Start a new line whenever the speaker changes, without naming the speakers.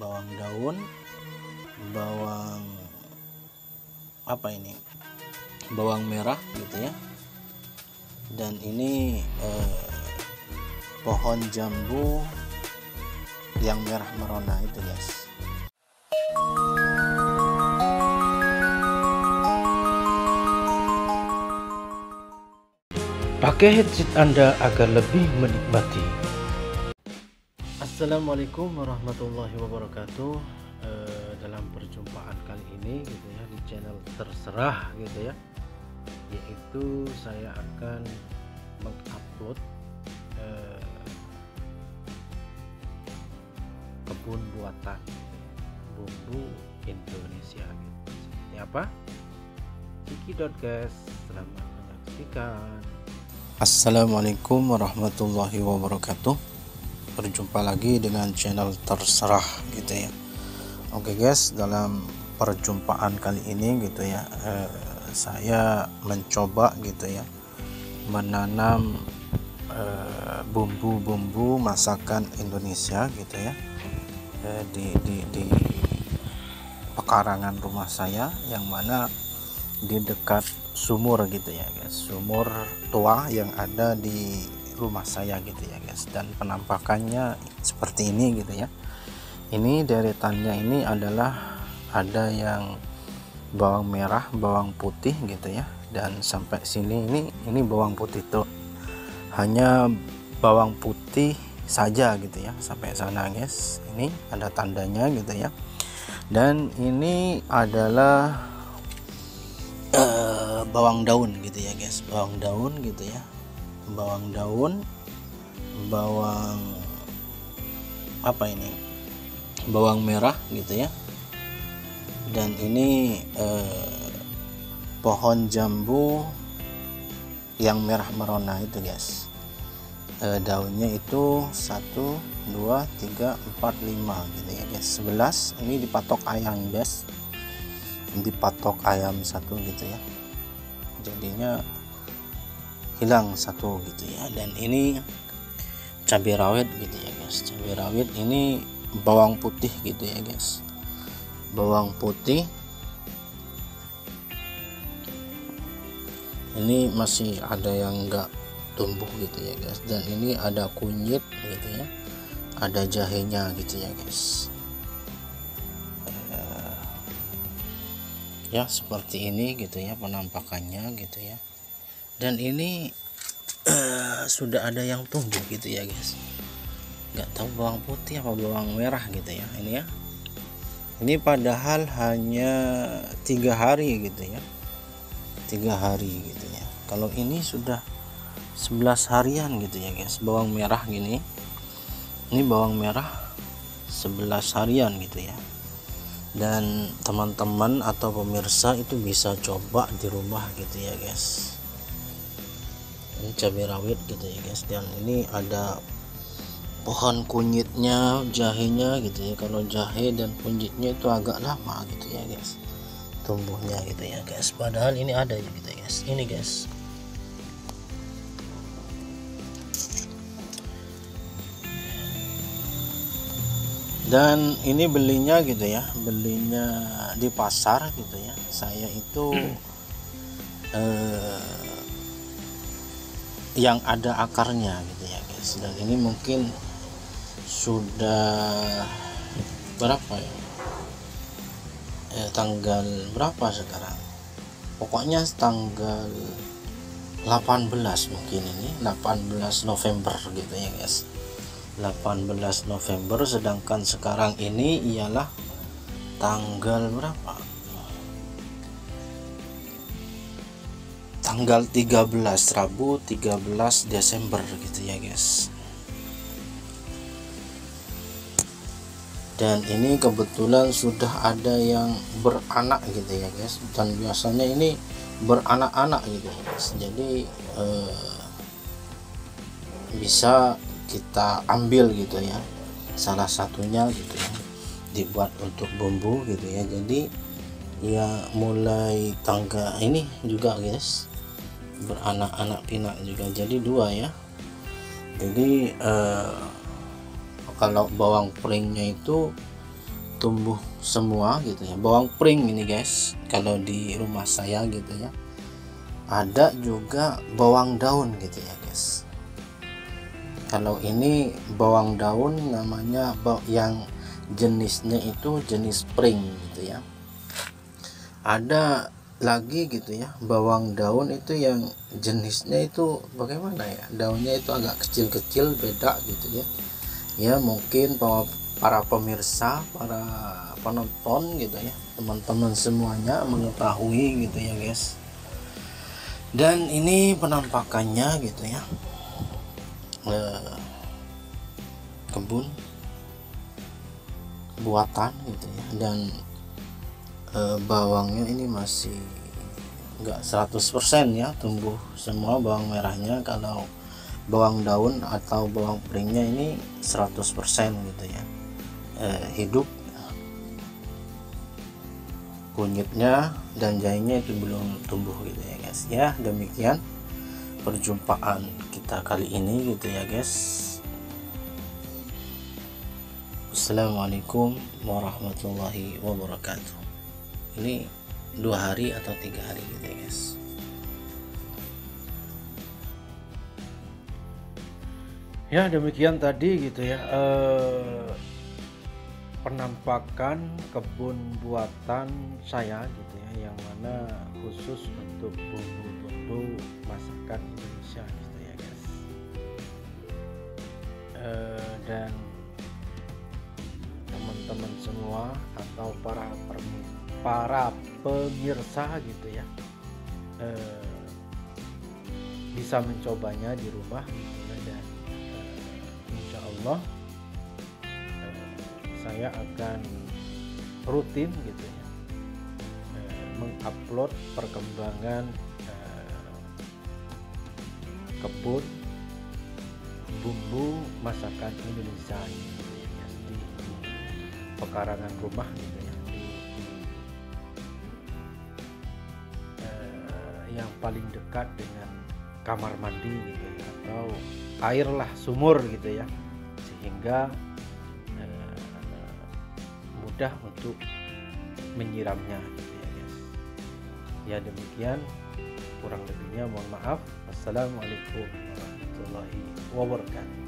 bawang daun, bawang bawang merah gitu ya. Dan ini pohon jambu yang merah merona itu guys.
Pakai headset Anda agar lebih menikmati.
Assalamualaikum warahmatullahi wabarakatuh. Dalam perjumpaan kali ini gitu ya di channel Terserah gitu ya, yaitu saya akan mengupload kebun buatan bumbu Indonesia gitu. Seperti apa? Ciki.guys, selamat menyaksikan. Assalamualaikum warahmatullahi wabarakatuh. Berjumpa lagi dengan channel Terserah gitu ya. Oke guys, dalam perjumpaan kali ini gitu ya, saya mencoba gitu ya menanam bumbu-bumbu masakan Indonesia gitu ya, di pekarangan rumah saya, yang mana di dekat sumur gitu ya guys, sumur tua yang ada di rumah saya gitu ya guys. Dan penampakannya seperti ini gitu ya. Ini deretannya ini adalah ada yang bawang merah, bawang putih gitu ya, dan sampai sini ini bawang putih tuh, hanya bawang putih saja gitu ya sampai sana guys. Ini ada tandanya gitu ya. Dan ini adalah bawang daun gitu ya guys, bawang daun gitu ya, bawang daun, bawang bawang merah gitu ya. Dan ini pohon jambu yang merah merona itu guys. Daunnya itu 1 2 3 4 5 gitu ya guys. 11 ini dipatok ayam guys, dipatok ayam satu gitu ya, jadinya hilang satu gitu ya. Dan ini cabai rawit gitu ya guys, cabai rawit. Ini bawang putih gitu ya guys, bawang putih. Ini masih ada yang enggak tumbuh gitu ya guys. Dan ini ada kunyit gitu ya, ada jahenya gitu ya guys. Ya seperti ini gitu ya penampakannya gitu ya. Dan ini sudah ada yang tumbuh gitu ya guys. Nggak tahu bawang putih apa bawang merah gitu ya ini ya. Ini padahal hanya 3 hari gitu ya, 3 hari gitu ya. Kalau ini sudah 11 harian gitu ya guys. Bawang merah gini, ini bawang merah 11 harian gitu ya. Dan teman-teman atau pemirsa itu bisa coba di rumah gitu ya guys. Ini cabai rawit gitu ya guys. Dan ini ada pohon kunyitnya, jahenya gitu ya. Kalau jahe dan kunyitnya itu agak lama gitu ya guys tumbuhnya gitu ya guys. Padahal ini ada gitu ya guys. Ini guys, dan ini belinya gitu ya, belinya di pasar gitu ya. Saya itu yang ada akarnya gitu ya guys. Dan ini mungkin sudah berapa ya, tanggal berapa sekarang, pokoknya tanggal 18 mungkin, ini 18 November gitu ya guys, 18 November. Sedangkan sekarang ini ialah tanggal berapa, tanggal 13, Rabu 13 Desember gitu ya guys. Dan ini kebetulan sudah ada yang beranak gitu ya guys. Dan biasanya ini beranak-anak gitu ya guys. Jadi bisa kita ambil gitu ya, salah satunya gitu ya, dibuat untuk bumbu gitu ya. Jadi ya mulai tangga ini juga guys beranak-anak pinak juga, jadi 2 ya. Jadi kalau bawang puringnya itu tumbuh semua gitu ya. Bawang pring ini guys, kalau di rumah saya gitu ya. Ada juga bawang daun gitu ya guys. Kalau ini bawang daun namanya yang jenisnya itu jenis pring gitu ya. Ada lagi gitu ya bawang daun itu yang jenisnya itu bagaimana ya, daunnya itu agak kecil-kecil, beda gitu ya. Ya mungkin para pemirsa, para penonton gitu ya, teman-teman semuanya mengetahui gitu ya guys. Dan ini penampakannya gitu ya, kebun buatan gitu ya. Dan bawangnya ini masih enggak 100% ya tumbuh semua bawang merahnya. Kalau bawang daun atau bawang peringnya ini 100% gitu ya, hidup. Kunyitnya dan jahenya itu belum tumbuh gitu ya guys. Ya demikian perjumpaan kita kali ini gitu ya guys. Assalamualaikum warahmatullahi wabarakatuh. Ini 2 hari atau 3 hari gitu ya guys.
Ya demikian tadi gitu ya, penampakan kebun buatan saya gitu ya, yang mana khusus untuk bumbu-bumbu masakan Indonesia gitu ya guys. Dan teman-teman semua atau para pemirsa gitu ya, bisa mencobanya di rumah gitu ya. Dan insya Allah saya akan rutin gitu ya, mengupload perkembangan kebun bumbu masakan Indonesia gitu ya, di pekarangan rumah gitu ya, yang paling dekat dengan kamar mandi gitu ya, atau air lah, sumur gitu ya, sehingga mudah untuk menyiramnya gitu ya guys. Ya demikian, kurang lebihnya mohon maaf. Assalamualaikum warahmatullahi wabarakatuh.